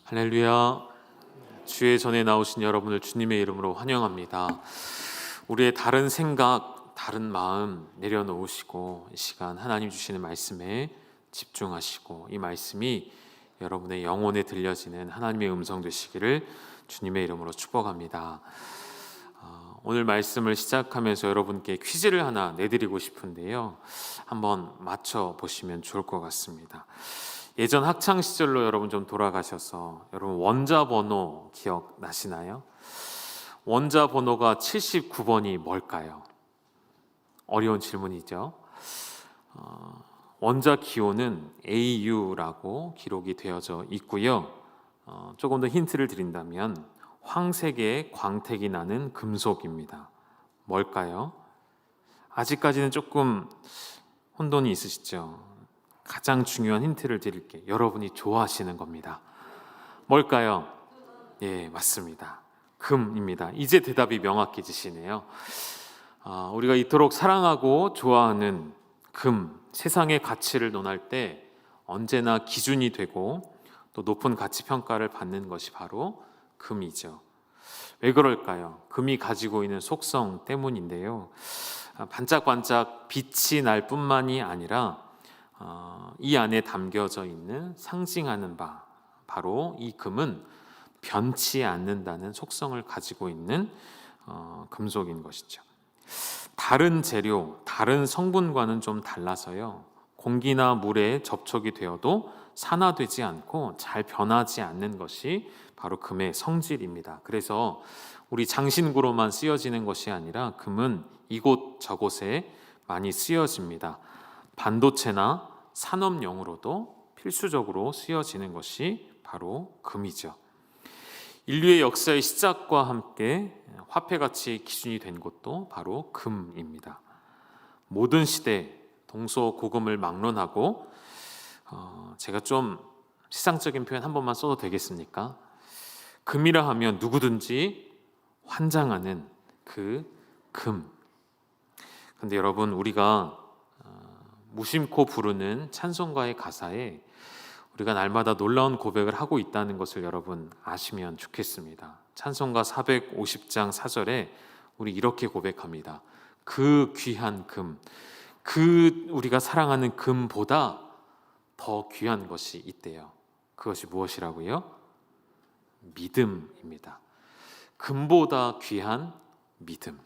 할렐루야. 주의 전에 나오신 여러분을 주님의 이름으로 환영합니다. 우리의 다른 생각, 다른 마음 내려놓으시고 이 시간 하나님 주시는 말씀에 집중하시고 이 말씀이 여러분의 영혼에 들려지는 하나님의 음성 되시기를 주님의 이름으로 축복합니다. 오늘 말씀을 시작하면서 여러분께 퀴즈를 하나 내드리고 싶은데요. 한번 맞춰보시면 좋을 것 같습니다. 예전 학창 시절로 여러분 좀 돌아가셔서 여러분 원자 번호 기억나시나요? 원자 번호가 79번이 뭘까요? 어려운 질문이죠. 원자 기호는 AU라고 기록이 되어져 있고요. 조금 더 힌트를 드린다면 황색의 광택이 나는 금속입니다. 뭘까요? 아직까지는 조금 혼돈이 있으시죠? 가장 중요한 힌트를 드릴게요. 여러분이 좋아하시는 겁니다. 뭘까요? 예, 맞습니다. 금입니다. 이제 대답이 명확해지시네요. 우리가 이토록 사랑하고 좋아하는 금, 세상의 가치를 논할 때 언제나 기준이 되고 또 높은 가치 평가를 받는 것이 바로 금이죠. 왜 그럴까요? 금이 가지고 있는 속성 때문인데요. 반짝반짝 빛이 날 뿐만이 아니라 이 안에 담겨져 있는 상징하는 바, 바로 이 금은 변치 않는다는 속성을 가지고 있는 금속인 것이죠. 다른 재료, 다른 성분과는 좀 달라서요. 공기나 물에 접촉이 되어도 산화되지 않고 잘 변하지 않는 것이 바로 금의 성질입니다. 그래서 우리 장신구로만 쓰여지는 것이 아니라 금은 이곳 저곳에 많이 쓰여집니다. 반도체나 산업용으로도 필수적으로 쓰여지는 것이 바로 금이죠. 인류의 역사의 시작과 함께 화폐가치 기준이 된 것도 바로 금입니다. 모든 시대 동서고금을 막론하고 제가 좀 시상적인 표현 한 번만 써도 되겠습니까? 금이라 하면 누구든지 환장하는 그 금. 근데 여러분, 우리가 무심코 부르는 찬송가의 가사에 우리가 날마다 놀라운 고백을 하고 있다는 것을 여러분 아시면 좋겠습니다. 찬송가 450장 4절에 우리 이렇게 고백합니다. 그 귀한 금, 그 우리가 사랑하는 금보다 더 귀한 것이 있대요. 그것이 무엇이라고요? 믿음입니다. 금보다 귀한 믿음.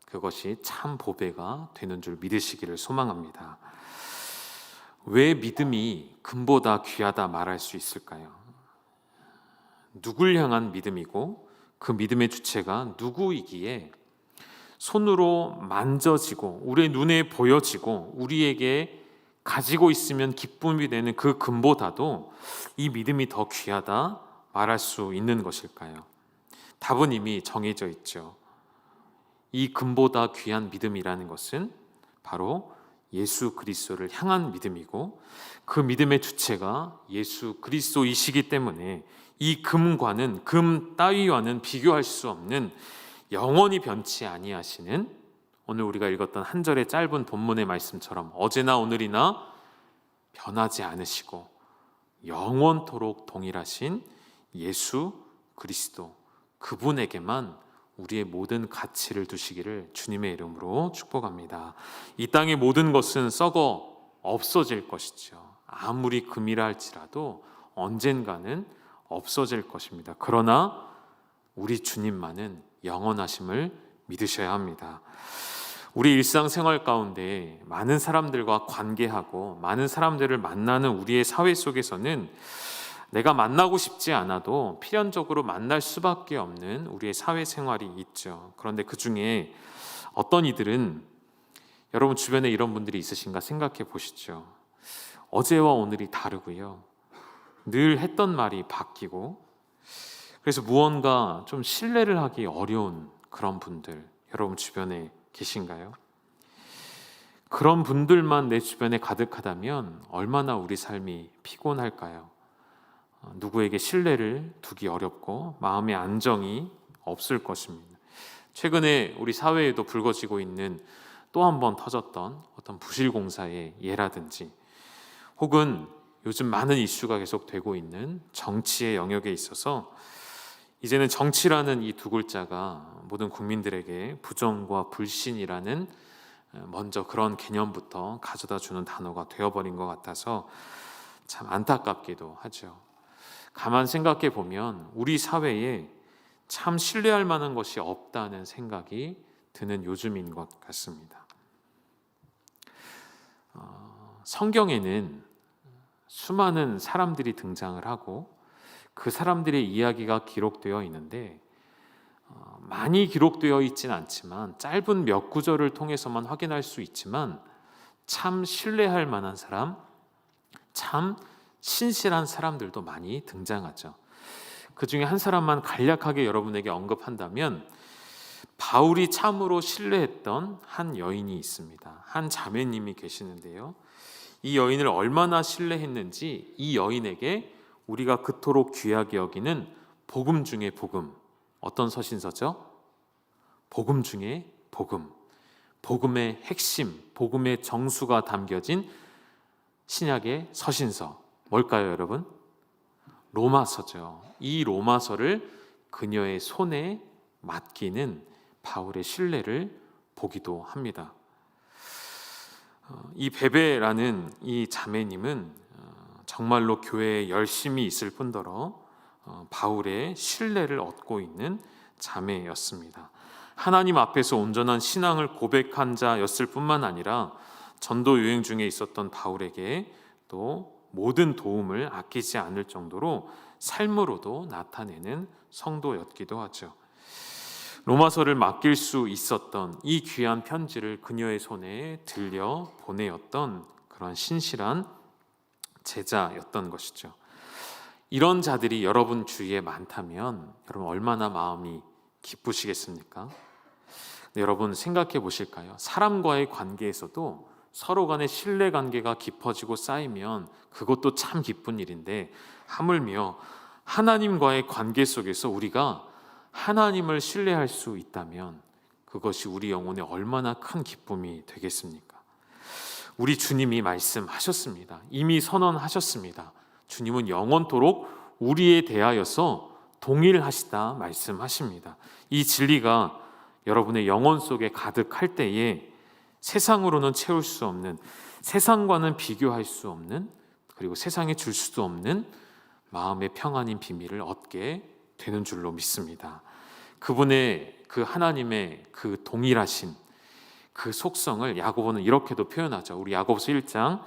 그것이 참 보배가 되는 줄 믿으시기를 소망합니다. 왜 믿음이 금보다 귀하다 말할 수 있을까요? 누굴 향한 믿음이고 그 믿음의 주체가 누구이기에 손으로 만져지고 우리의 눈에 보여지고 우리에게 가지고 있으면 기쁨이 되는 그 금보다도 이 믿음이 더 귀하다 말할 수 있는 것일까요? 답은 이미 정해져 있죠. 이 금보다 귀한 믿음이라는 것은 바로 예수 그리스도를 향한 믿음이고 그 믿음의 주체가 예수 그리스도이시기 때문에 이 금과는 금 따위와는 비교할 수 없는 영원히 변치 아니하시는 오늘 우리가 읽었던 한 절의 짧은 본문의 말씀처럼 어제나 오늘이나 변하지 않으시고 영원토록 동일하신 예수 그리스도 그분에게만 우리의 모든 가치를 두시기를 주님의 이름으로 축복합니다. 이 땅의 모든 것은 썩어 없어질 것이죠. 아무리 금이라 할지라도 언젠가는 없어질 것입니다. 그러나 우리 주님만은 영원하심을 믿으셔야 합니다. 우리 일상생활 가운데 많은 사람들과 관계하고 많은 사람들을 만나는 우리의 사회 속에서는 내가 만나고 싶지 않아도 필연적으로 만날 수밖에 없는 우리의 사회생활이 있죠. 그런데 그 중에 어떤 이들은 여러분 주변에 이런 분들이 있으신가 생각해 보시죠. 어제와 오늘이 다르고요. 늘 했던 말이 바뀌고 그래서 무언가 좀 신뢰를 하기 어려운 그런 분들 여러분 주변에 계신가요? 그런 분들만 내 주변에 가득하다면 얼마나 우리 삶이 피곤할까요? 누구에게 신뢰를 두기 어렵고 마음의 안정이 없을 것입니다. 최근에 우리 사회에도 불거지고 있는 또 한 번 터졌던 어떤 부실공사의 예라든지 혹은 요즘 많은 이슈가 계속 되고 있는 정치의 영역에 있어서 이제는 정치라는 이 두 글자가 모든 국민들에게 부정과 불신이라는 먼저 그런 개념부터 가져다 주는 단어가 되어버린 것 같아서 참 안타깝기도 하죠. 가만 생각해 보면 우리 사회에 참 신뢰할 만한 것이 없다는 생각이 드는 요즘인 것 같습니다. 성경에는 수많은 사람들이 등장을 하고 그 사람들의 이야기가 기록되어 있는데 많이 기록되어 있지는 않지만 짧은 몇 구절을 통해서만 확인할 수 있지만 참 신뢰할 만한 사람, 참 신실한 사람들도 많이 등장하죠. 그 중에 한 사람만 간략하게 여러분에게 언급한다면 바울이 참으로 신뢰했던 한 여인이 있습니다. 한 자매님이 계시는데요. 이 여인을 얼마나 신뢰했는지 이 여인에게 우리가 그토록 귀하게 여기는 복음 중에 복음, 어떤 서신서죠? 복음 중에 복음, 복음의 핵심, 복음의 정수가 담겨진 신약의 서신서 뭘까요, 여러분? 로마서죠. 이 로마서를 그녀의 손에 맡기는 바울의 신뢰를 보기도 합니다. 이 베베라는 이 자매님은 정말로 교회에 열심히 있을 뿐더러 바울의 신뢰를 얻고 있는 자매였습니다. 하나님 앞에서 온전한 신앙을 고백한 자였을 뿐만 아니라 전도 여행 중에 있었던 바울에게 또 모든 도움을 아끼지 않을 정도로 삶으로도 나타내는 성도였기도 하죠. 로마서를 맡길 수 있었던 이 귀한 편지를 그녀의 손에 들려 보내었던 그런 신실한 제자였던 것이죠. 이런 자들이 여러분 주위에 많다면 여러분 얼마나 마음이 기쁘시겠습니까? 여러분 생각해 보실까요? 사람과의 관계에서도 서로 간의 신뢰 관계가 깊어지고 쌓이면 그것도 참 기쁜 일인데 하물며 하나님과의 관계 속에서 우리가 하나님을 신뢰할 수 있다면 그것이 우리 영혼에 얼마나 큰 기쁨이 되겠습니까? 우리 주님이 말씀하셨습니다. 이미 선언하셨습니다. 주님은 영원토록 우리에 대하여서 동일하시다 말씀하십니다. 이 진리가 여러분의 영혼 속에 가득할 때에 세상으로는 채울 수 없는, 세상과는 비교할 수 없는, 그리고 세상에 줄 수도 없는 마음의 평안인 비밀을 얻게 되는 줄로 믿습니다. 그분의 그 하나님의 그 동일하신 그 속성을 야고보는 이렇게도 표현하죠. 우리 야고보서 1장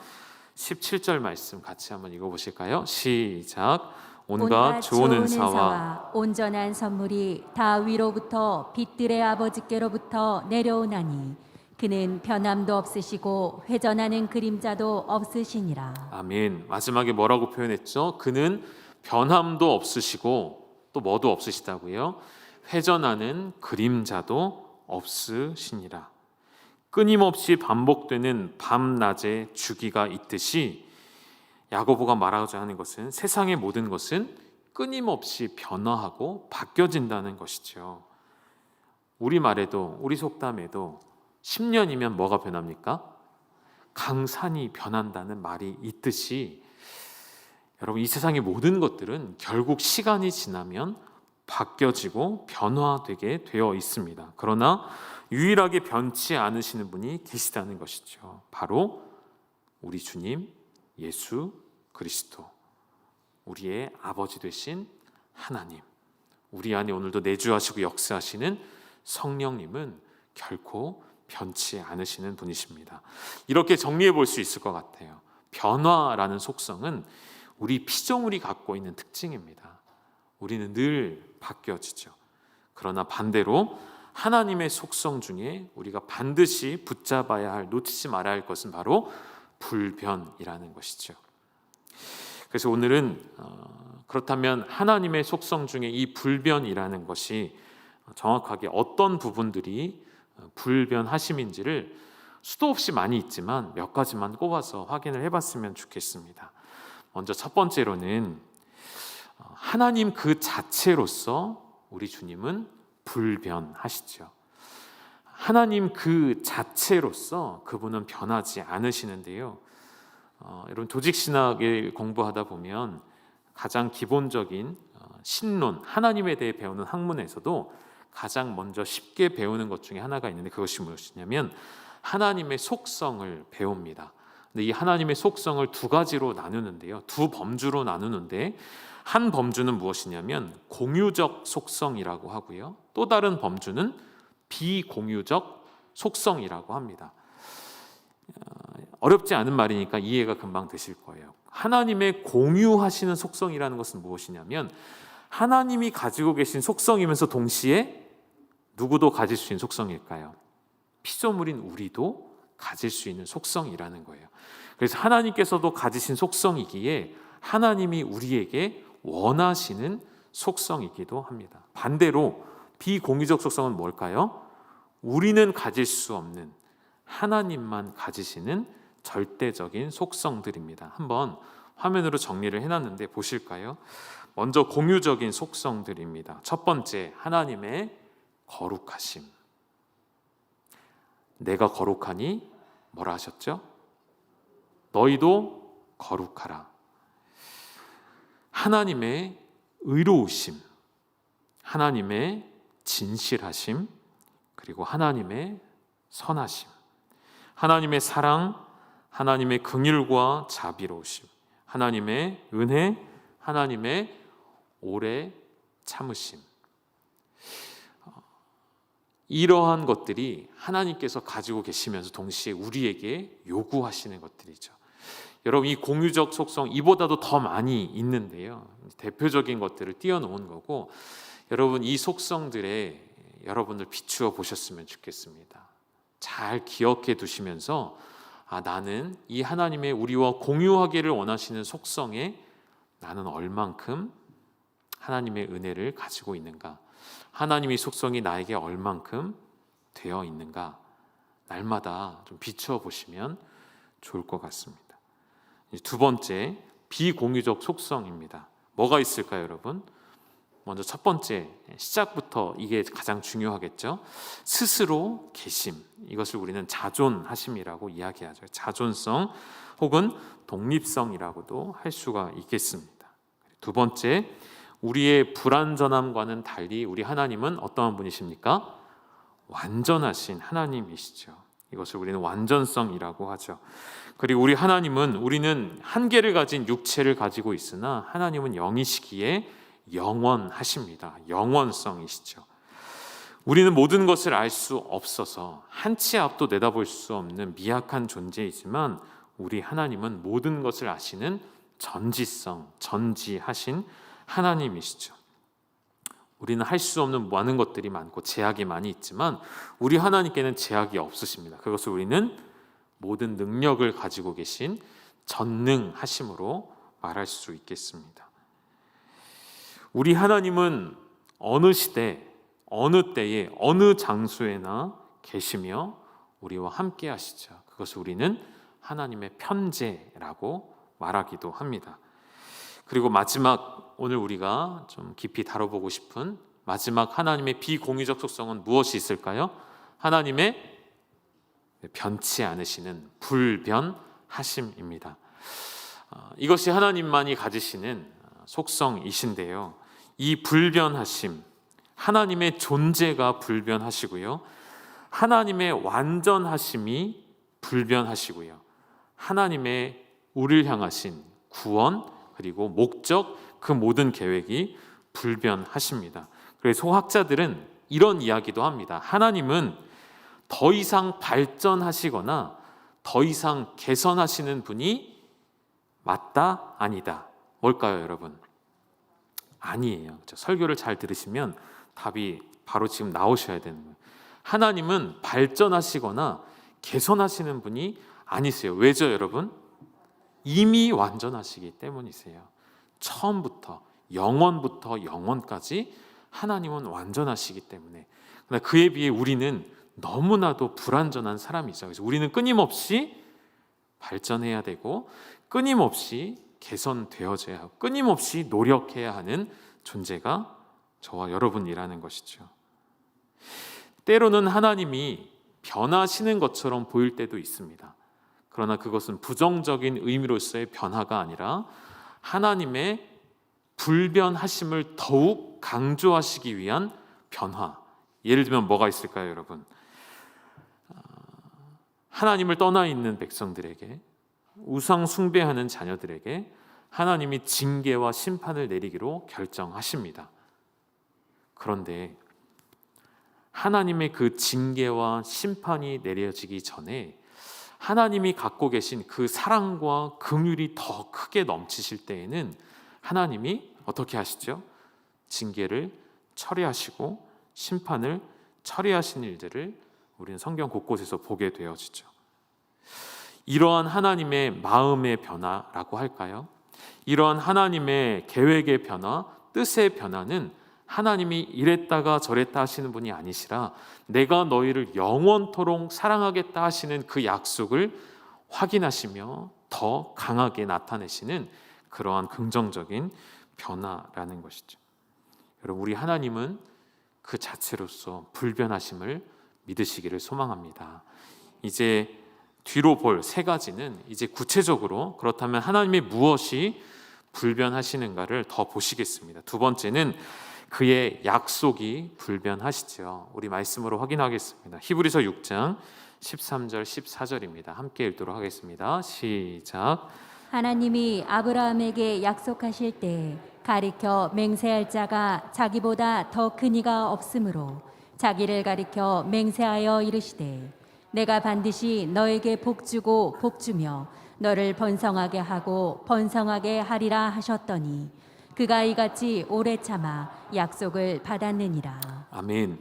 17절 말씀 같이 한번 읽어보실까요? 시작. 온갖 좋은 은사와 온전한 선물이 다 위로부터 빛들의 아버지께로부터 내려오나니 그는 변함도 없으시고 회전하는 그림자도 없으시니라. 아멘. 마지막에 뭐라고 표현했죠? 그는 변함도 없으시고 또 뭐도 없으시다고요? 회전하는 그림자도 없으시니라. 끊임없이 반복되는 밤낮의 주기가 있듯이 야고보가 말하고자 하는 것은 세상의 모든 것은 끊임없이 변화하고 바뀌어진다는 것이죠. 우리 말에도 우리 속담에도 10년이면 뭐가 변합니까? 강산이 변한다는 말이 있듯이 여러분 이 세상의 모든 것들은 결국 시간이 지나면 바뀌어지고 변화되게 되어 있습니다. 그러나 유일하게 변치 않으시는 분이 계시다는 것이죠. 바로 우리 주님 예수 그리스도, 우리의 아버지 되신 하나님, 우리 안에 오늘도 내주하시고 역사하시는 성령님은 결코 변치 않으시는 분이십니다. 이렇게 정리해 볼 수 있을 것 같아요. 변화라는 속성은 우리 피조물이 갖고 있는 특징입니다. 우리는 늘 바뀌어지죠. 그러나 반대로 하나님의 속성 중에 우리가 반드시 붙잡아야 할, 놓치지 말아야 할 것은 바로 불변이라는 것이죠. 그래서 오늘은 그렇다면 하나님의 속성 중에 이 불변이라는 것이 정확하게 어떤 부분들이 불변하심인지를 수도 없이 많이 있지만 몇 가지만 꼽아서 확인을 해봤으면 좋겠습니다. 먼저 첫 번째로는 하나님 그 자체로서 우리 주님은 불변하시죠. 하나님 그 자체로서 그분은 변하지 않으시는데요. 여러분 조직 신학을 공부하다 보면 가장 기본적인 신론, 하나님에 대해 배우는 학문에서도 가장 먼저 쉽게 배우는 것 중에 하나가 있는데 그것이 무엇이냐면 하나님의 속성을 배웁니다. 근데 이 하나님의 속성을 두 가지로 나누는데요. 두 범주로 나누는데 한 범주는 무엇이냐면 공유적 속성이라고 하고요. 또 다른 범주는 비공유적 속성이라고 합니다. 어렵지 않은 말이니까 이해가 금방 되실 거예요. 하나님의 공유하시는 속성이라는 것은 무엇이냐면 하나님이 가지고 계신 속성이면서 동시에 누구도 가질 수 있는 속성일까요? 피조물인 우리도 가질 수 있는 속성이라는 거예요. 그래서 하나님께서도 가지신 속성이기에 하나님이 우리에게 원하시는 속성이기도 합니다. 반대로 비공유적 속성은 뭘까요? 우리는 가질 수 없는 하나님만 가지시는 절대적인 속성들입니다. 한번 화면으로 정리를 해놨는데 보실까요? 먼저 공유적인 속성들입니다. 첫 번째, 하나님의 거룩하심. 내가 거룩하니 뭐라 하셨죠? 너희도 거룩하라. 하나님의 의로우심, 하나님의 진실하심, 그리고 하나님의 선하심, 하나님의 사랑, 하나님의 긍휼과 자비로우심, 하나님의 은혜, 하나님의 오래 참으심. 이러한 것들이 하나님께서 가지고 계시면서 동시에 우리에게 요구하시는 것들이죠. 여러분, 이 공유적 속성 이보다도 더 많이 있는데요. 대표적인 것들을 띄워놓은 거고, 여러분 이 속성들에 여러분들 비추어 보셨으면 좋겠습니다. 잘 기억해 두시면서 나는 이 하나님의 우리와 공유하기를 원하시는 속성에 나는 얼만큼 하나님의 은혜를 가지고 있는가, 하나님의 속성이 나에게 얼만큼 되어 있는가, 날마다 좀 비추어 보시면 좋을 것 같습니다. 두 번째, 비공유적 속성입니다. 뭐가 있을까요, 여러분? 먼저 첫 번째, 시작부터 이게 가장 중요하겠죠. 스스로 계심, 이것을 우리는 자존하심이라고 이야기하죠. 자존성 혹은 독립성이라고도 할 수가 있겠습니다. 두 번째, 우리의 불완전함과는 달리 우리 하나님은 어떠한 분이십니까? 완전하신 하나님이시죠. 이것을 우리는 완전성이라고 하죠. 그리고 우리는 한계를 가진 육체를 가지고 있으나 하나님은 영이시기에 영원하십니다. 영원성이시죠. 우리는 모든 것을 알 수 없어서 한 치 앞도 내다볼 수 없는 미약한 존재이지만 우리 하나님은 모든 것을 아시는 전지성, 전지하신 하나님이시죠. 우리는 할 수 없는 많은 것들이 많고 제약이 많이 있지만 우리 하나님께는 제약이 없으십니다. 그것을 우리는 모든 능력을 가지고 계신 전능하심으로 말할 수 있겠습니다. 우리 하나님은 어느 시대, 어느 때에, 어느 장소에나 계시며 우리와 함께 하시죠. 그것을 우리는 하나님의 편재라고 말하기도 합니다. 그리고 마지막, 오늘 우리가 좀 깊이 다뤄보고 싶은 마지막 하나님의 비공유적 속성은 무엇이 있을까요? 하나님의 변치 않으시는 불변하심입니다. 이것이 하나님만이 가지시는 속성이신데요. 이 불변하심, 하나님의 존재가 불변하시고요, 하나님의 완전하심이 불변하시고요, 하나님의 우리를 향하신 구원 그리고 목적, 그 모든 계획이 불변하십니다. 그래서 소학자들은 이런 이야기도 합니다. 하나님은 더 이상 발전하시거나 더 이상 개선하시는 분이 맞다, 아니다. 뭘까요, 여러분? 아니에요. 그렇죠? 설교를 잘 들으시면 답이 바로 지금 나오셔야 되는 거예요. 하나님은 발전하시거나 개선하시는 분이 아니세요. 왜죠, 여러분? 이미 완전하시기 때문이세요. 처음부터 영원부터 영원까지 하나님은 완전하시기 때문에. 그러나 그에 비해 우리는 너무나도 불완전한 사람이죠. 그래서 우리는 끊임없이 발전해야 되고 끊임없이 개선되어져야 하고 끊임없이 노력해야 하는 존재가 저와 여러분이라는 것이죠. 때로는 하나님이 변하시는 것처럼 보일 때도 있습니다. 그러나 그것은 부정적인 의미로서의 변화가 아니라 하나님의 불변하심을 더욱 강조하시기 위한 변화. 예를 들면 뭐가 있을까요, 여러분? 하나님을 떠나 있는 백성들에게, 우상 숭배하는 자녀들에게 하나님이 징계와 심판을 내리기로 결정하십니다. 그런데 하나님의 그 징계와 심판이 내려지기 전에 하나님이 갖고 계신 그 사랑과 긍휼이 더 크게 넘치실 때에는 하나님이 어떻게 하시죠? 징계를 처리하시고 심판을 처리하시는 일들을 우리는 성경 곳곳에서 보게 되어지죠. 이러한 하나님의 마음의 변화라고 할까요? 이러한 하나님의 계획의 변화, 뜻의 변화는 하나님이 이랬다가 저랬다 하시는 분이 아니시라 내가 너희를 영원토록 사랑하겠다 하시는 그 약속을 확인하시며 더 강하게 나타내시는 그러한 긍정적인 변화라는 것이죠. 여러분, 우리 하나님은 그 자체로서 불변하심을 믿으시기를 소망합니다. 이제 뒤로 볼 세 가지는 이제 구체적으로 그렇다면 하나님의 무엇이 불변하시는가를 더 보시겠습니다. 두 번째는 그의 약속이 불변하시죠. 우리 말씀으로 확인하겠습니다. 히브리서 6장 13절 14절입니다. 함께 읽도록 하겠습니다. 시작. 하나님이 아브라함에게 약속하실 때 가리켜 맹세할 자가 자기보다 더 큰 이가 없으므로 자기를 가리켜 맹세하여 이르시되 내가 반드시 너에게 복주고 복주며 너를 번성하게 하고 번성하게 하리라 하셨더니 그가 이같이 오래 참아 약속을 받았느니라. 아멘.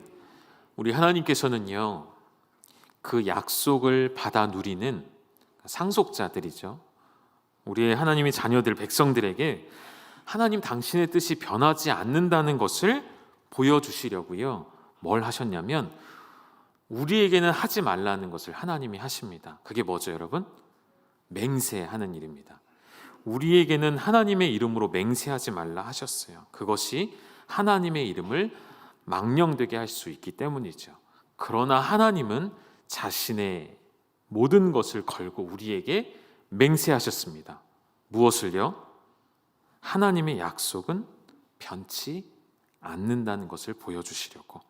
우리 하나님께서는요, 그 약속을 받아 누리는 상속자들이죠. 우리의 하나님의 자녀들 백성들에게 하나님 당신의 뜻이 변하지 않는다는 것을 보여주시려고요. 뭘 하셨냐면 우리에게는 하지 말라는 것을 하나님이 하십니다. 그게 뭐죠, 여러분? 맹세하는 일입니다. 우리에게는 하나님의 이름으로 맹세하지 말라 하셨어요. 그것이 하나님의 이름을 망령되게 할 수 있기 때문이죠. 그러나 하나님은 자신의 모든 것을 걸고 우리에게 맹세하셨습니다. 무엇을요? 하나님의 약속은 변치 않는다는 것을 보여주시려고.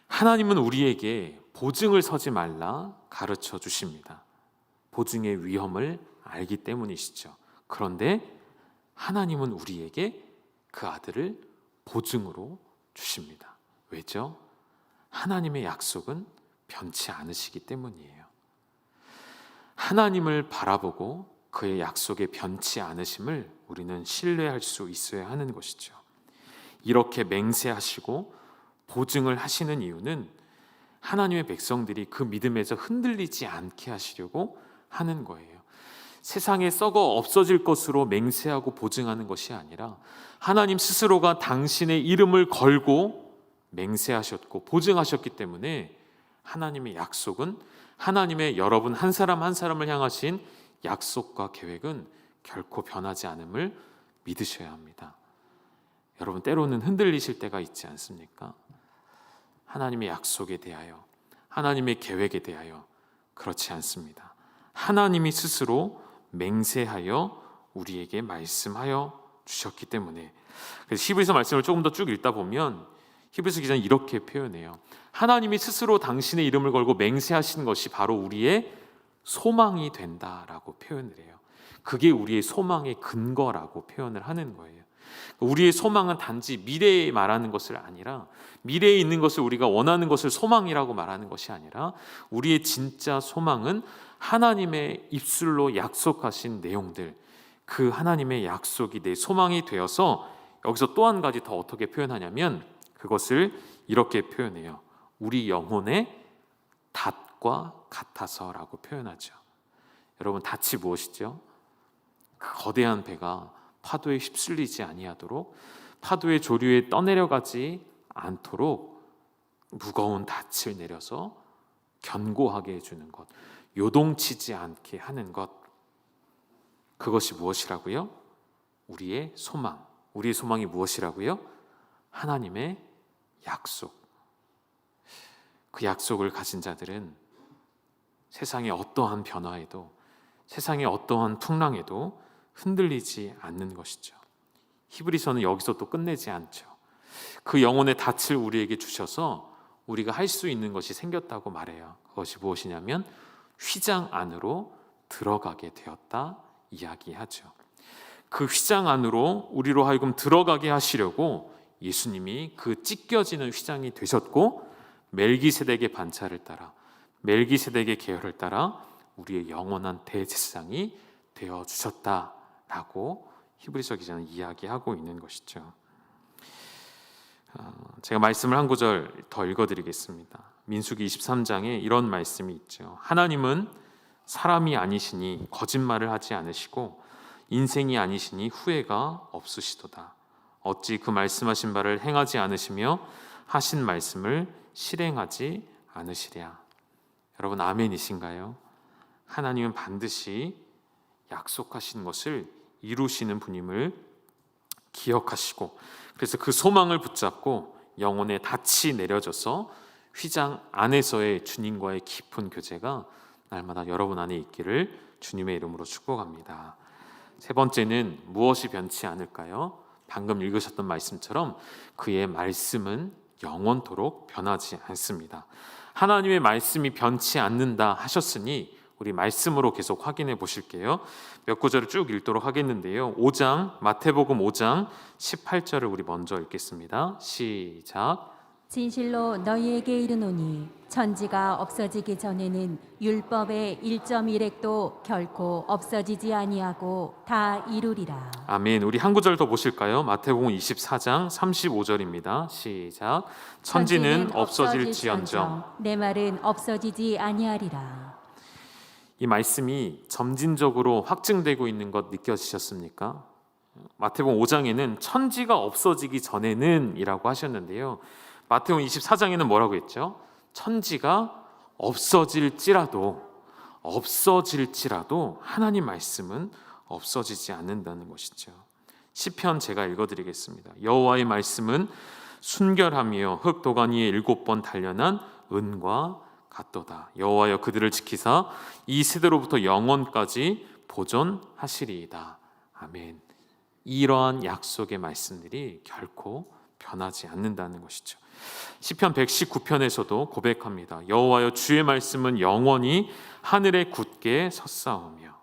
하나님은 우리에게 보증을 서지 말라 가르쳐 주십니다. 보증의 위험을 알기 때문이시죠. 그런데 하나님은 우리에게 그 아들을 보증으로 주십니다. 왜죠? 하나님의 약속은 변치 않으시기 때문이에요. 하나님을 바라보고 그의 약속에 변치 않으심을 우리는 신뢰할 수 있어야 하는 것이죠. 이렇게 맹세하시고 보증을 하시는 이유는 하나님의 백성들이 그 믿음에서 흔들리지 않게 하시려고 하는 거예요. 세상에 썩어 없어질 것으로 맹세하고 보증하는 것이 아니라 하나님 스스로가 당신의 이름을 걸고 맹세하셨고 보증하셨기 때문에 하나님의 약속은, 하나님의 여러분 한 사람 한 사람을 향하신 약속과 계획은 결코 변하지 않음을 믿으셔야 합니다. 여러분, 때로는 흔들리실 때가 있지 않습니까? 하나님의 약속에 대하여, 하나님의 계획에 대하여. 그렇지 않습니다. 하나님이 스스로 맹세하여 우리에게 말씀하여 주셨기 때문에. 그래서 히브리서 말씀을 조금 더 쭉 읽다 보면 히브리서 기자는 이렇게 표현해요. 하나님이 스스로 당신의 이름을 걸고 맹세하신 것이 바로 우리의 소망이 된다라고 표현을 해요. 그게 우리의 소망의 근거라고 표현을 하는 거예요. 우리의 소망은 단지 미래에 말하는 것을 아니라, 미래에 있는 것을 우리가 원하는 것을 소망이라고 말하는 것이 아니라, 우리의 진짜 소망은 하나님의 입술로 약속하신 내용들, 그 하나님의 약속이 내 소망이 되어서, 여기서 또 한 가지 더 어떻게 표현하냐면 그것을 이렇게 표현해요. 우리 영혼의 닷과 같아서라고 표현하죠. 여러분, 닷이 무엇이죠? 그 거대한 배가 파도에 휩쓸리지 아니하도록, 파도의 조류에 떠내려가지 않도록 무거운 닻을 내려서 견고하게 해주는 것, 요동치지 않게 하는 것, 그것이 무엇이라고요? 우리의 소망. 우리의 소망이 무엇이라고요? 하나님의 약속. 그 약속을 가진 자들은 세상의 어떠한 변화에도, 세상의 어떠한 풍랑에도 흔들리지 않는 것이죠. 히브리서는 여기서 또 끝내지 않죠. 그 영혼의 닻을 우리에게 주셔서 우리가 할 수 있는 것이 생겼다고 말해요. 그것이 무엇이냐면 휘장 안으로 들어가게 되었다 이야기하죠. 그 휘장 안으로 우리로 하여금 들어가게 하시려고 예수님이 그 찢겨지는 휘장이 되셨고, 멜기세덱의 반차를 따라, 멜기세덱의 계열을 따라 우리의 영원한 대제사장이 되어주셨다라고 히브리서 기자는 이야기하고 있는 것이죠. 제가 말씀을 한 구절 더 읽어드리겠습니다. 민수기 23장에 이런 말씀이 있죠. 하나님은 사람이 아니시니 거짓말을 하지 않으시고 인생이 아니시니 후회가 없으시도다. 어찌 그 말씀하신 바를 행하지 않으시며 하신 말씀을 실행하지 않으시랴. 여러분, 아멘이신가요? 하나님은 반드시 약속하신 것을 이루시는 분임을 기억하시고, 그래서 그 소망을 붙잡고 영혼의 닻이 내려져서 휘장 안에서의 주님과의 깊은 교제가 날마다 여러분 안에 있기를 주님의 이름으로 축복합니다. 세 번째는 무엇이 변치 않을까요? 방금 읽으셨던 말씀처럼 그의 말씀은 영원토록 변하지 않습니다. 하나님의 말씀이 변치 않는다 하셨으니 우리 말씀으로 계속 확인해 보실게요. 몇 구절을 쭉 읽도록 하겠는데요. 마태복음 5장 18절을 우리 먼저 읽겠습니다. 시작. 진실로 너희에게 이르노니 천지가 없어지기 전에는 율법의 1.1획도 결코 없어지지 아니하고 다 이루리라. 아멘. 우리 한 구절 더 보실까요? 마태복음 24장 35절입니다. 시작. 천지는 없어질지언정 내 말은 없어지지 아니하리라. 이 말씀이 점진적으로 확증되고 있는 것 느껴지셨습니까? 마태복음 5장에는 천지가 없어지기 전에는 이라고 하셨는데요. 마태복음 24장에는 뭐라고 했죠? 천지가 없어질지라도 하나님 말씀은 없어지지 않는다는 것이죠. 시편 제가 읽어드리겠습니다. 여호와의 말씀은 순결하며 흙 도가니에 7번 단련한 은과 같도다. 여호와여 그들을 지키사 이 세대로부터 영원까지 보존하시리이다. 아멘. 이러한 약속의 말씀들이 결코 변하지 않는다는 것이죠. 시편 119편에서도 고백합니다. 여호와여 주의 말씀은 영원히 하늘에 굳게 섰사오며.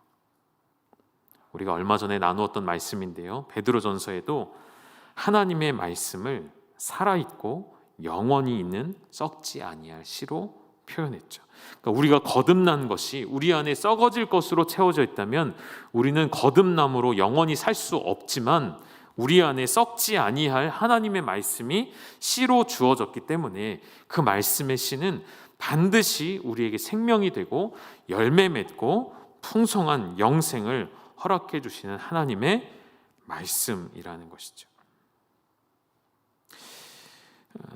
우리가 얼마 전에 나누었던 말씀인데요. 베드로전서에도 하나님의 말씀을 살아있고 영원히 있는 썩지 아니할 시로 표현했죠. 그러니까 우리가 거듭난 것이 우리 안에 썩어질 것으로 채워져 있다면 우리는 거듭남으로 영원히 살 수 없지만 우리 안에 썩지 아니할 하나님의 말씀이 씨로 주어졌기 때문에 그 말씀의 씨는 반드시 우리에게 생명이 되고 열매 맺고 풍성한 영생을 허락해 주시는 하나님의 말씀이라는 것이죠.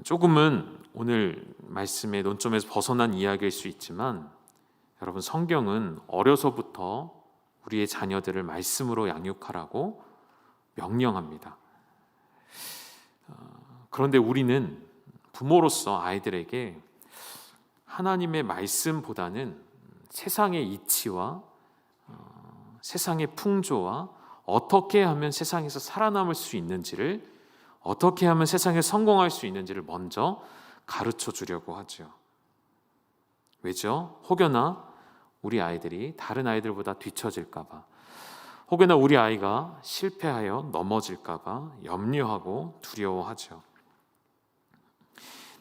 조금은 오늘 말씀의 논점에서 벗어난 이야기일 수 있지만 여러분, 성경은 어려서부터 우리의 자녀들을 말씀으로 양육하라고 명령합니다. 그런데 우리는 부모로서 아이들에게 하나님의 말씀보다는 세상의 이치와 세상의 풍조와 어떻게 하면 세상에서 살아남을 수 있는지를, 어떻게 하면 세상에 성공할 수 있는지를 먼저 가르쳐 주려고 하죠. 왜죠? 혹여나 우리 아이들이 다른 아이들보다 뒤처질까 봐, 혹여나 우리 아이가 실패하여 넘어질까 봐 염려하고 두려워하죠.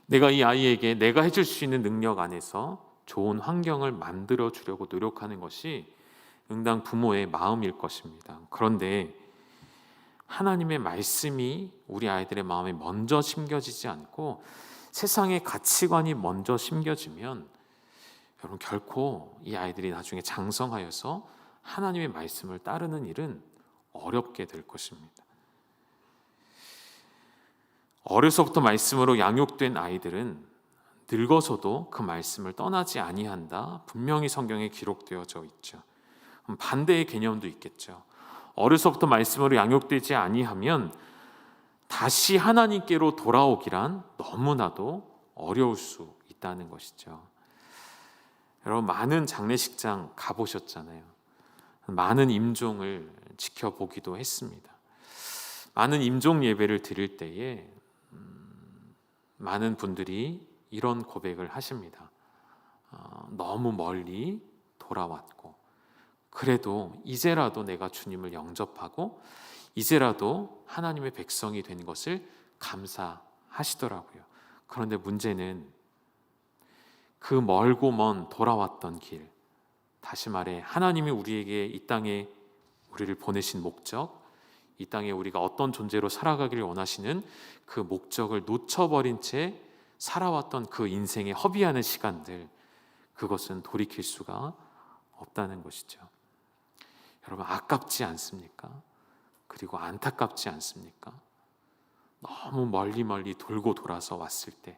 내가 이 아이에게 내가 해줄 수 있는 능력 안에서 좋은 환경을 만들어 주려고 노력하는 것이 응당 부모의 마음일 것입니다. 그런데 하나님의 말씀이 우리 아이들의 마음에 먼저 심겨지지 않고 세상의 가치관이 먼저 심겨지면 여러분, 결코 이 아이들이 나중에 장성하여서 하나님의 말씀을 따르는 일은 어렵게 될 것입니다. 어려서부터 말씀으로 양육된 아이들은 늙어서도 그 말씀을 떠나지 아니한다, 분명히 성경에 기록되어져 있죠. 반대의 개념도 있겠죠. 어려서부터 말씀으로 양육되지 아니하면 다시 하나님께로 돌아오기란 너무나도 어려울 수 있다는 것이죠. 여러분 많은 장례식장 가보셨잖아요. 많은 임종을 지켜보기도 했습니다. 많은 임종 예배를 드릴 때에 많은 분들이 이런 고백을 하십니다. 너무 멀리 돌아왔고 그래도 이제라도 내가 주님을 영접하고 이제라도 하나님의 백성이 된 것을 감사하시더라고요. 그런데 문제는 그 멀고 먼 돌아왔던 길, 다시 말해 하나님이 우리에게 이 땅에 우리를 보내신 목적, 이 땅에 우리가 어떤 존재로 살아가기를 원하시는 그 목적을 놓쳐버린 채 살아왔던 그 인생의 허비하는 시간들, 그것은 돌이킬 수가 없다는 것이죠. 여러분 아깝지 않습니까? 그리고 안타깝지 않습니까? 너무 멀리 돌고 돌아서 왔을 때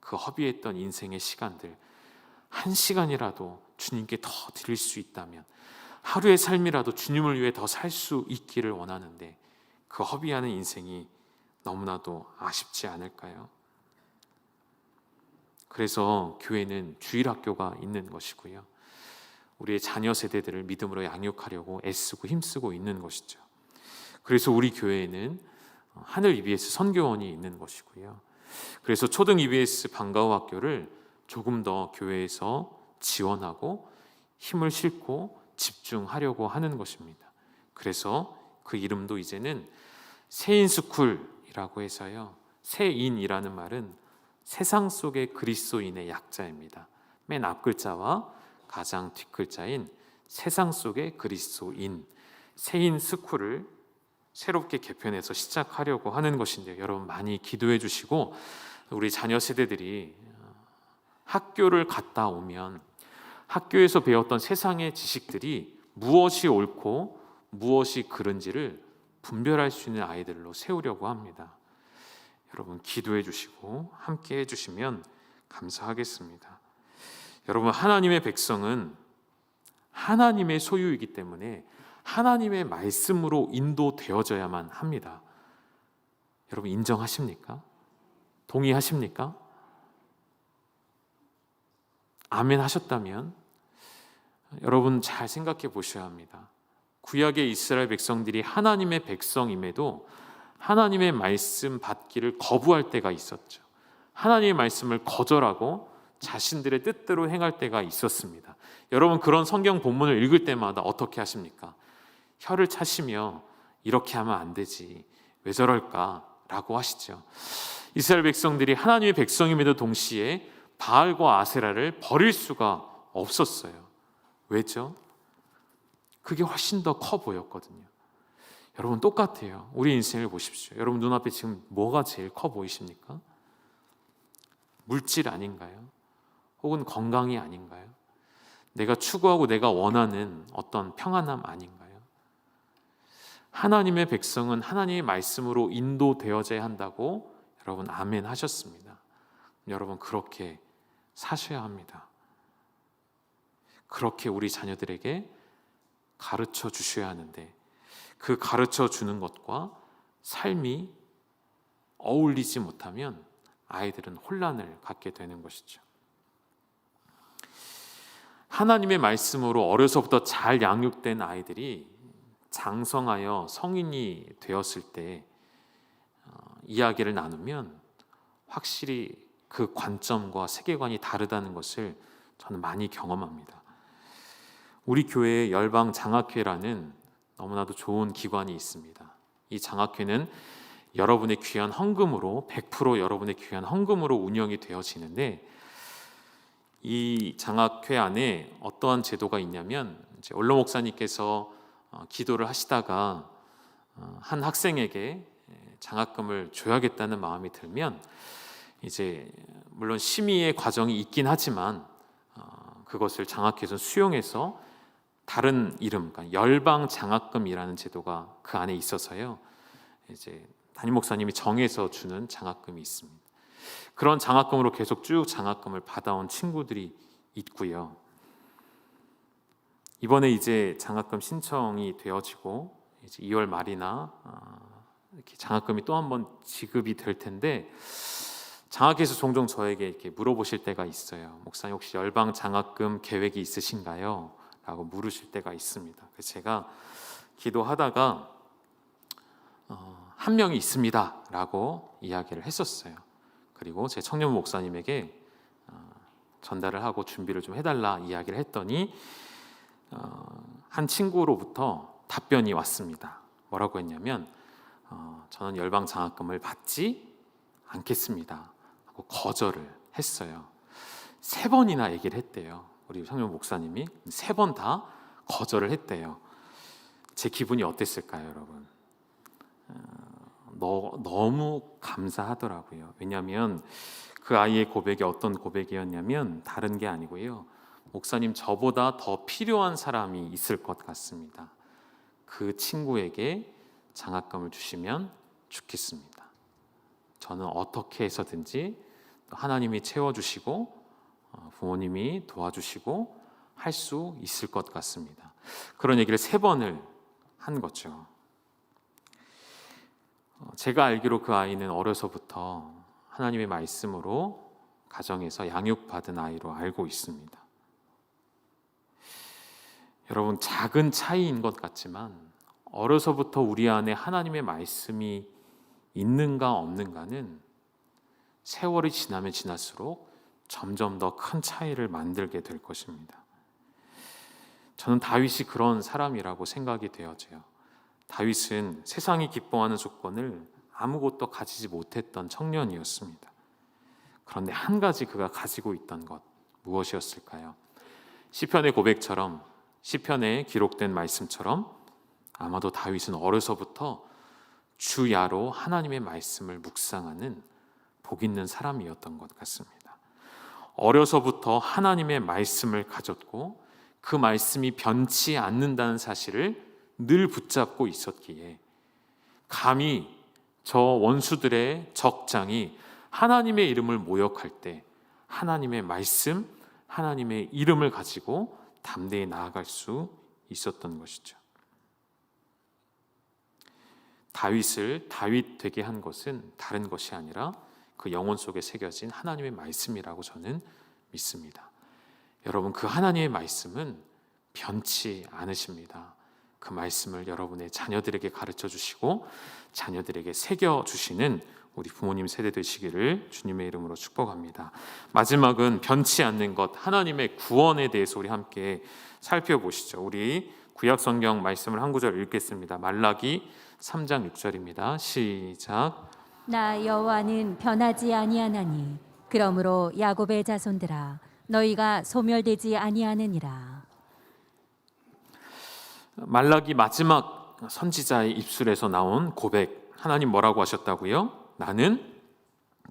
그 허비했던 인생의 시간들, 한 시간이라도 주님께 더 드릴 수 있다면, 하루의 삶이라도 주님을 위해 더 살 수 있기를 원하는데 그 허비하는 인생이 너무나도 아쉽지 않을까요? 그래서 교회는 주일학교가 있는 것이고요, 우리의 자녀 세대들을 믿음으로 양육하려고 애쓰고 힘쓰고 있는 것이죠. 그래서 우리 교회에는 하늘 EBS 선교원이 있는 것이고요, 그래서 초등 EBS 방과후 학교를 조금 더 교회에서 지원하고 힘을 싣고 집중하려고 하는 것입니다. 그래서 그 이름도 이제는 세인스쿨이라고 해서요, 세인이라는 말은 세상 속의 그리스도인의 약자입니다. 맨 앞 글자와 가장 뒷 글자인 세상 속의 그리스도인, 세인스쿨을 새롭게 개편해서 시작하려고 하는 것인데요, 여러분 많이 기도해 주시고 우리 자녀 세대들이 학교를 갔다 오면 학교에서 배웠던 세상의 지식들이 무엇이 옳고 무엇이 그른지를 분별할 수 있는 아이들로 세우려고 합니다. 여러분 기도해 주시고 함께 해 주시면 감사하겠습니다. 여러분 하나님의 백성은 하나님의 소유이기 때문에 하나님의 말씀으로 인도되어져야만 합니다. 여러분 인정하십니까? 동의하십니까? 아멘 하셨다면 여러분 잘 생각해 보셔야 합니다. 구약의 이스라엘 백성들이 하나님의 백성임에도 하나님의 말씀 받기를 거부할 때가 있었죠. 하나님의 말씀을 거절하고 자신들의 뜻대로 행할 때가 있었습니다. 여러분 그런 성경 본문을 읽을 때마다 어떻게 하십니까? 혀를 차시며 이렇게 하면 안 되지, 왜 저럴까? 라고 하시죠. 이스라엘 백성들이 하나님의 백성임에도 동시에 바알과 아세라를 버릴 수가 없었어요. 왜죠? 그게 훨씬 더 커 보였거든요. 여러분 똑같아요. 우리 인생을 보십시오. 여러분 눈앞에 지금 뭐가 제일 커 보이십니까? 물질 아닌가요? 혹은 건강이 아닌가요? 내가 추구하고 내가 원하는 어떤 평안함 아닌가요? 하나님의 백성은 하나님의 말씀으로 인도되어져야 한다고 여러분 아멘 하셨습니다. 여러분 그렇게 사셔야 합니다. 그렇게 우리 자녀들에게 가르쳐 주셔야 하는데 그 가르쳐 주는 것과 삶이 어울리지 못하면 아이들은 혼란을 갖게 되는 것이죠. 하나님의 말씀으로 어려서부터 잘 양육된 아이들이 장성하여 성인이 되었을 때 이야기를 나누면 확실히 그 관점과 세계관이 다르다는 것을 저는 많이 경험합니다. 우리 교회에 열방 장학회라는 너무나도 좋은 기관이 있습니다. 이 장학회는 여러분의 귀한 헌금으로 100% 여러분의 귀한 헌금으로 운영이 되어지는데, 이 장학회 안에 어떠한 제도가 있냐면, 이제 원로 목사님께서 기도를 하시다가 한 학생에게 장학금을 줘야겠다는 마음이 들면, 이제 물론 심의의 과정이 있긴 하지만 그것을 장학회에서 수용해서 다른 이름, 그러니까 열방 장학금이라는 제도가 그 안에 있어서요, 이제 담임 목사님이 정해서 주는 장학금이 있습니다. 그런 장학금으로 계속 쭉 장학금을 받아온 친구들이 있고요. 이번에 이제 장학금 신청이 되어지고 이제 2월 말이나 이렇게 장학금이 또 한 번 지급이 될 텐데, 장학께서 종종 저에게 이렇게 물어보실 때가 있어요. 목사님 혹시 열방 장학금 계획이 있으신가요? 라고 물으실 때가 있습니다. 그래서 제가 기도하다가 한 명이 있습니다 라고 이야기를 했었어요. 그리고 제 청년 목사님에게 전달을 하고 준비를 좀 해달라 이야기를 했더니 한 친구로부터 답변이 왔습니다. 뭐라고 했냐면 저는 열방 장학금을 받지 않겠습니다 하고 거절을 했어요. 3번이나 얘기를 했대요. 우리 청년 목사님이 3번 다 거절을 했대요. 제 기분이 어땠을까요, 여러분? 너무 감사하더라고요. 왜냐하면 그 아이의 고백이 어떤 고백이었냐면 다른 게 아니고요. 목사님, 저보다 더 필요한 사람이 있을 것 같습니다. 그 친구에게 장학금을 주시면 좋겠습니다. 저는 어떻게 해서든지 하나님이 채워주시고 부모님이 도와주시고 할 수 있을 것 같습니다. 그런 얘기를 3번을 한 거죠. 제가 알기로 그 아이는 어려서부터 하나님의 말씀으로 가정에서 양육받은 아이로 알고 있습니다. 여러분, 작은 차이인 것 같지만 어려서부터 우리 안에 하나님의 말씀이 있는가 없는가는 세월이 지나면 지날수록 점점 더 큰 차이를 만들게 될 것입니다. 저는 다윗이 그런 사람이라고 생각이 되어져요. 다윗은 세상이 기뻐하는 조건을 아무것도 가지지 못했던 청년이었습니다. 그런데 한 가지 그가 가지고 있던 것, 무엇이었을까요? 시편의 고백처럼, 시편에 기록된 말씀처럼 아마도 다윗은 어려서부터 주야로 하나님의 말씀을 묵상하는 복 있는 사람이었던 것 같습니다. 어려서부터 하나님의 말씀을 가졌고 그 말씀이 변치 않는다는 사실을 늘 붙잡고 있었기에 감히 저 원수들의 적장이 하나님의 이름을 모욕할 때 하나님의 말씀, 하나님의 이름을 가지고 담대히 나아갈 수 있었던 것이죠. 다윗을 다윗 되게 한 것은 다른 것이 아니라 그 영혼 속에 새겨진 하나님의 말씀이라고 저는 믿습니다. 여러분, 그 하나님의 말씀은 변치 않으십니다. 그 말씀을 여러분의 자녀들에게 가르쳐 주시고 자녀들에게 새겨 주시는 우리 부모님 세대 되시기를 주님의 이름으로 축복합니다. 마지막은 변치 않는 것, 하나님의 구원에 대해서 우리 함께 살펴보시죠. 우리 구약 성경 말씀을 한 구절 읽겠습니다. 말라기 3장 6절입니다. 시작. 나 여호와는 변하지 아니하나니 그러므로 야곱의 자손들아 너희가 소멸되지 아니하느니라. 말라기 마지막 선지자의 입술에서 나온 고백, 하나님 뭐라고 하셨다고요? 나는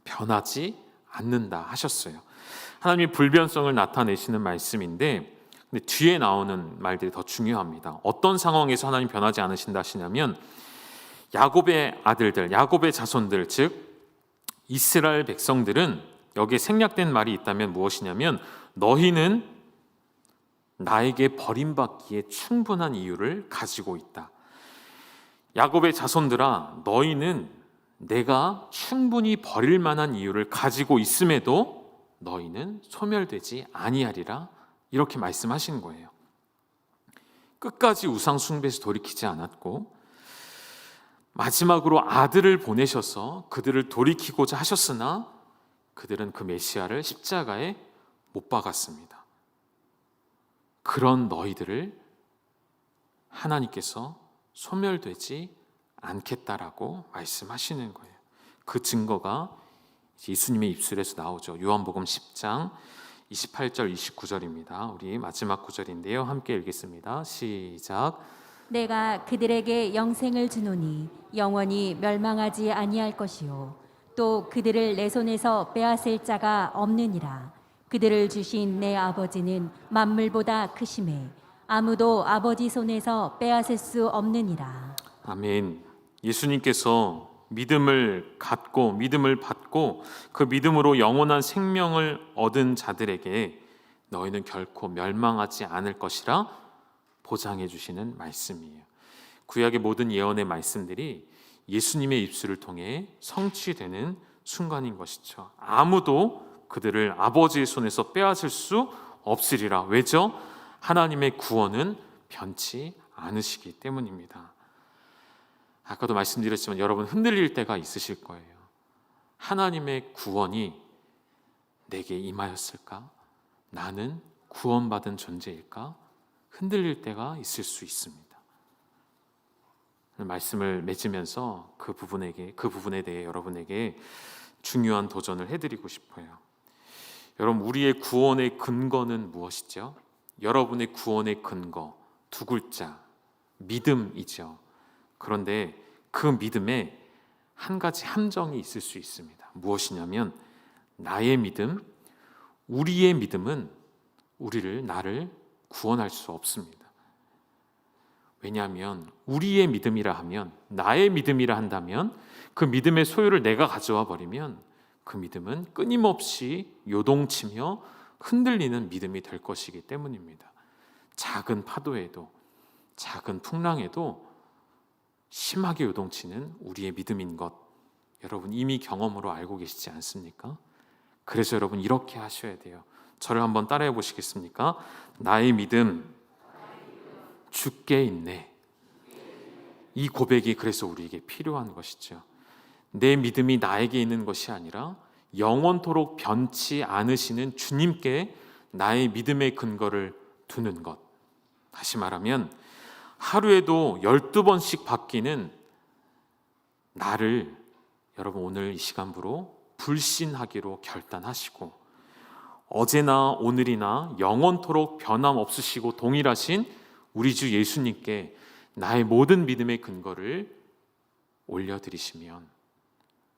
변하지 않는다 하셨어요. 하나님이 불변성을 나타내시는 말씀인데 근데 뒤에 나오는 말들이 더 중요합니다. 어떤 상황에서 하나님 변하지 않으신다 하시냐면 야곱의 아들들, 야곱의 자손들, 즉 이스라엘 백성들은 여기에 생략된 말이 있다면 무엇이냐면 너희는 나에게 버림받기에 충분한 이유를 가지고 있다. 야곱의 자손들아, 너희는 내가 충분히 버릴 만한 이유를 가지고 있음에도 너희는 소멸되지 아니하리라, 이렇게 말씀하신 거예요. 끝까지 우상 숭배에서 돌이키지 않았고 마지막으로 아들을 보내셔서 그들을 돌이키고자 하셨으나 그들은 그 메시아를 십자가에 못 박았습니다. 그런 너희들을 하나님께서 소멸되지 않겠다라고 말씀하시는 거예요. 그 증거가 예수님의 입술에서 나오죠. 요한복음 10장 28절 29절입니다. 우리 마지막 구절인데요. 함께 읽겠습니다. 시작. 내가 그들에게 영생을 주노니 영원히 멸망하지 아니할 것이요 또 그들을 내 손에서 빼앗을 자가 없느니라. 그들을 주신 내 아버지는 만물보다 크심에 아무도 아버지 손에서 빼앗을 수 없느니라. 아멘. 예수님께서 믿음을 갖고 믿음을 받고 그 믿음으로 영원한 생명을 얻은 자들에게 너희는 결코 멸망하지 않을 것이라 보장해 주시는 말씀이에요. 구약의 모든 예언의 말씀들이 예수님의 입술을 통해 성취되는 순간인 것이죠. 아무도 그들을 아버지의 손에서 빼앗을 수 없으리라. 왜죠? 하나님의 구원은 변치 않으시기 때문입니다. 아까도 말씀드렸지만 여러분 흔들릴 때가 있으실 거예요. 하나님의 구원이 내게 임하였을까? 나는 구원받은 존재일까? 흔들릴 때가 있을 수 있습니다. 말씀을 맺으면서 그 부분에 대해 여러분에게 중요한 도전을 해드리고 싶어요. 여러분, 우리의 구원의 근거는 무엇이죠? 여러분의 구원의 근거 두 글자, 믿음이죠. 그런데 그 믿음에 한 가지 함정이 있을 수 있습니다. 무엇이냐면 나의 믿음, 우리의 믿음은 나를 구원할 수 없습니다. 왜냐하면 우리의 믿음이라 하면, 나의 믿음이라 한다면 그 믿음의 소유를 내가 가져와 버리면 그 믿음은 끊임없이 요동치며 흔들리는 믿음이 될 것이기 때문입니다. 작은 파도에도, 작은 풍랑에도 심하게 요동치는 우리의 믿음인 것, 여러분 이미 경험으로 알고 계시지 않습니까? 그래서 여러분 이렇게 하셔야 돼요. 저를 한번 따라해 보시겠습니까? 나의 믿음 주께 있네. 이 고백이 그래서 우리에게 필요한 것이죠. 내 믿음이 나에게 있는 것이 아니라 영원토록 변치 않으시는 주님께 나의 믿음의 근거를 두는 것. 다시 말하면 하루에도 12번씩 바뀌는 나를 여러분 오늘 이 시간부로 불신하기로 결단하시고, 어제나 오늘이나 영원토록 변함없으시고 동일하신 우리 주 예수님께 나의 모든 믿음의 근거를 올려드리시면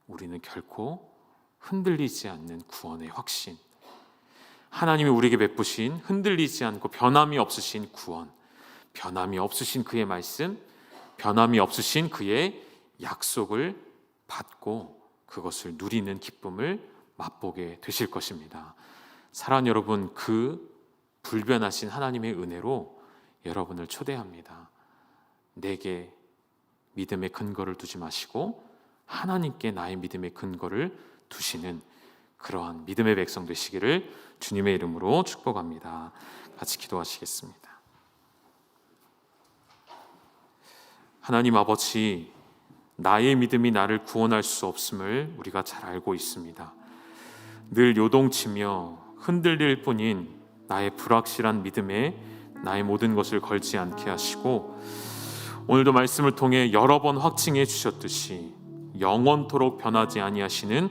우리는 결코 흔들리지 않는 구원의 확신, 하나님이 우리에게 베푸신 흔들리지 않고 변함이 없으신 구원, 변함이 없으신 그의 말씀, 변함이 없으신 그의 약속을 받고 그것을 누리는 기쁨을 맛보게 되실 것입니다. 사랑하는 여러분, 그 불변하신 하나님의 은혜로 여러분을 초대합니다. 내게 믿음의 근거를 두지 마시고 하나님께 나의 믿음의 근거를 두시는 그러한 믿음의 백성 되시기를 주님의 이름으로 축복합니다. 같이 기도하시겠습니다. 하나님 아버지, 나의 믿음이 나를 구원할 수 없음을 우리가 잘 알고 있습니다. 늘 요동치며 흔들릴 뿐인 나의 불확실한 믿음에 나의 모든 것을 걸지 않게 하시고, 오늘도 말씀을 통해 여러 번 확증해 주셨듯이 영원토록 변하지 아니하시는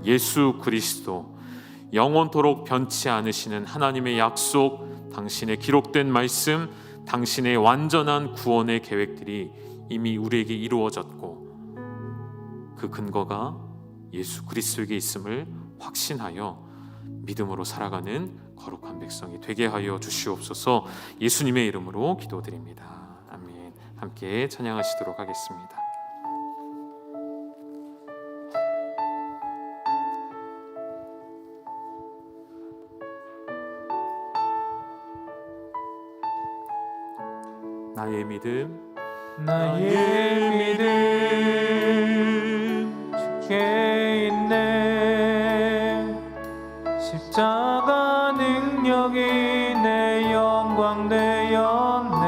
예수 그리스도, 영원토록 변치 않으시는 하나님의 약속, 당신의 기록된 말씀, 당신의 완전한 구원의 계획들이 이미 우리에게 이루어졌고 그 근거가 예수 그리스도에게 있음을 확신하여 믿음으로 살아가는 거룩한 백성이 되게 하여 주시옵소서. 예수님의 이름으로 기도드립니다. 아멘. 함께 찬양하시도록 하겠습니다. 나의 믿음, 나의 믿음 주께 있네. 십자가 능력이 내 영광 되었네.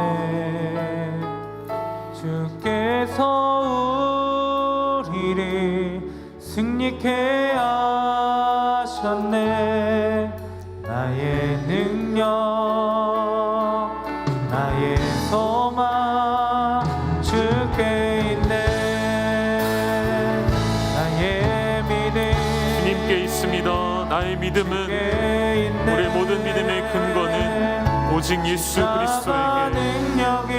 주께서 우리를 승리케 하셨네. 나의 능력, 나의 소망 주께 있네. 나의 믿음 주님께 있습니다. 나의 믿음은, 우리의 모든 믿음의 근거는 오직 예수 그리스도에게. 능력이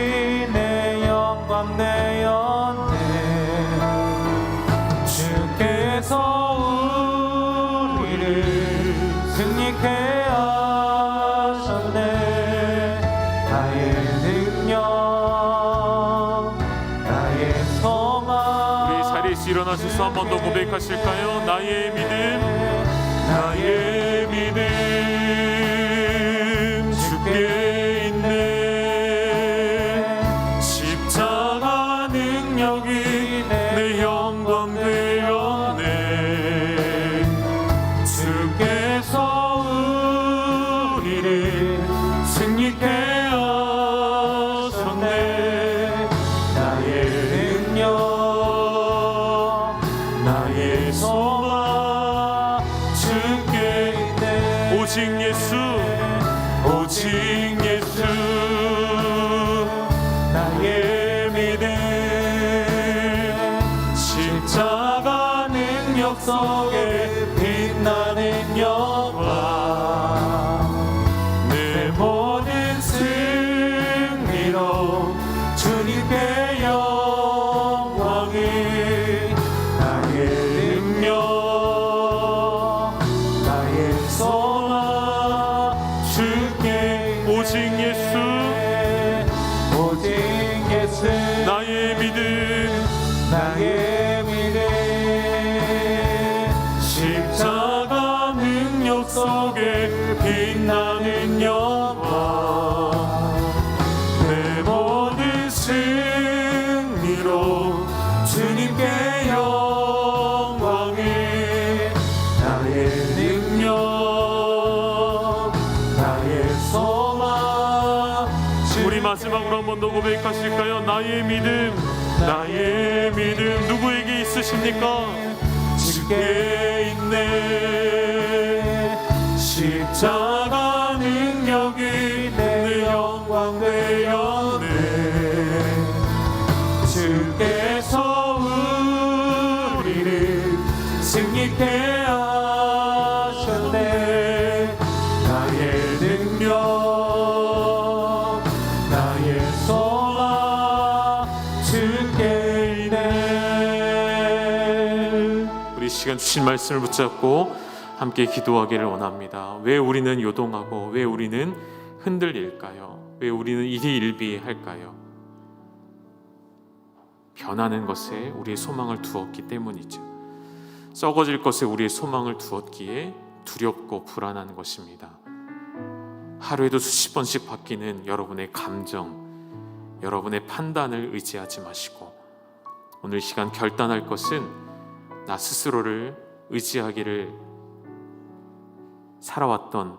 내 영광 되었네. 주께서 우리를 승리케 하셨네. 나의 능력, 나의 소망. 우리 자리에서 일어나셔서 한 번 더 고백하실까요? 나의 믿음, 나의 믿음 주께 있네. 십자가 능력이 내 영광 되었네. 소망 주께 있네. 오직 예수, 오직 예수 나의 믿음. 십자가 능력 속에 빛나는 영광. 내 모든 승리로 주님께 영광이. 나의 능력 나의 소망 주께 오직 예수, 오직 예수 나의 믿음. 나의 믿음. 십자가 능력 속에 빛나는 영광. 내 모든 승리로 주님께 영광이. 나의 능력 나의 소망. 우리 마지막으로 한 번 더 고백하실까요? 나의 믿음, 나의 믿음 누구에게 있으십니까? 주께 있네. 십자가 능력이 내 영광 되었네. 주께서 우리를 승리케 하셨네. 나의 능력 나의 소망 주께 있네. 우리 시간 주신 말씀을 붙잡고 함께 기도하기를 원합니다. 왜 우리는 요동하고 왜 우리는 흔들릴까요? 왜 우리는 일희일비할까요? 변하는 것에 우리의 소망을 두었기 때문이죠. 썩어질 것에 우리의 소망을 두었기에 두렵고 불안한 것입니다. 하루에도 수십 번씩 바뀌는 여러분의 감정, 여러분의 판단을 의지하지 마시고 오늘 시간 결단할 것은 나 스스로를 의지하기를 살아왔던,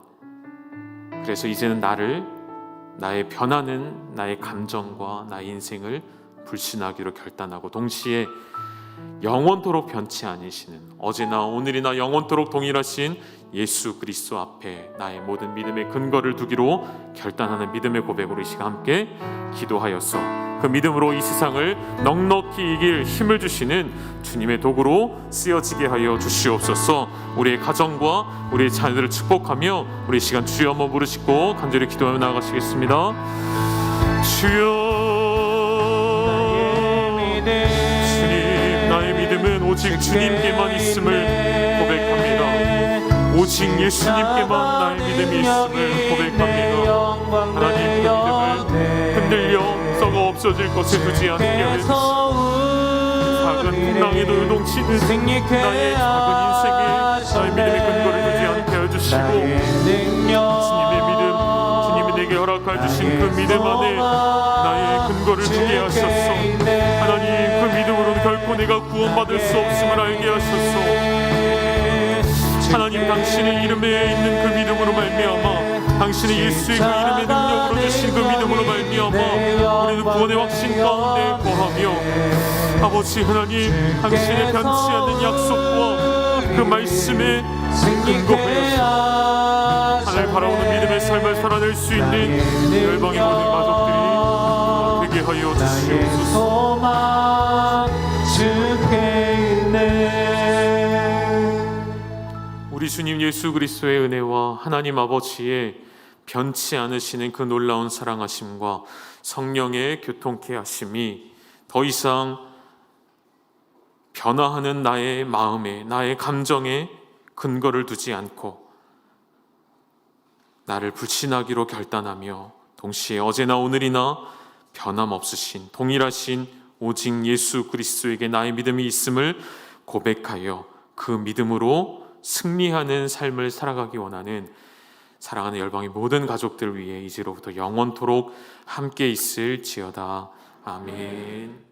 그래서 이제는 나의 변하는 나의 감정과 나의 인생을 불신하기로 결단하고 동시에 영원토록 변치 않으시는, 어제나 오늘이나 영원토록 동일하신 예수 그리스도 앞에 나의 모든 믿음의 근거를 두기로 결단하는 믿음의 고백으로 이 시간 함께 기도하였소. 그 믿음으로 이 세상을 넉넉히 이길 힘을 주시는 주님의 도구로 쓰여지게 하여 주시옵소서. 우리의 가정과 우리의 자녀들을 축복하며 우리 시간 주여 한번 부르시고 간절히 기도하며 나아가시겠습니다. 주여, 나의 믿음은 오직 주님께만 있음을 고백합니다. 오직 예수님께만 나의 믿음이 있음을 고백합니다. 하나님, 그 믿음을 흔들려 썩어 없어질 것에 두지 않게 해주시고 작은 풍랑에도 요동치는 나의 작은 인생에 나의 믿음의 근거를 두지 않게 해주시고 주님의 믿음, 주님이 내게 허락해 주신 그 믿음 안에 나의 근거를 두게 하셨소. 하나님, 그 믿음으로는 결코 내가 구원받을 수 없음을 알게 하셨소. 하나님, 당신의 이름에 있는 그 믿음으로 말미암아, 당신의 예수의 그 이름의 능력으로 주신 그 믿음으로 말미암아 우리는 구원의 확신 가운데 거하며 아버지 하나님, 당신의 변치 않는 약속과 그 말씀에 근거하여서 하나님 바라오는 믿음의 삶을 살아낼 수 있는 열방의 모든 가족들이 되게 하여 주시옵소서. 우리 주님 예수 그리스도의 은혜와 하나님 아버지의 변치 않으시는 그 놀라운 사랑하심과 성령의 교통케 하심이 더 이상 변화하는 나의 마음에, 나의 감정에 근거를 두지 않고 나를 불신하기로 결단하며 동시에 어제나 오늘이나 변함없으신 동일하신 오직 예수 그리스도에게 나의 믿음이 있음을 고백하여 그 믿음으로 승리하는 삶을 살아가기 원하는 사랑하는 열방의 모든 가족들 위해 이제로부터 영원토록 함께 있을지어다. 아멘.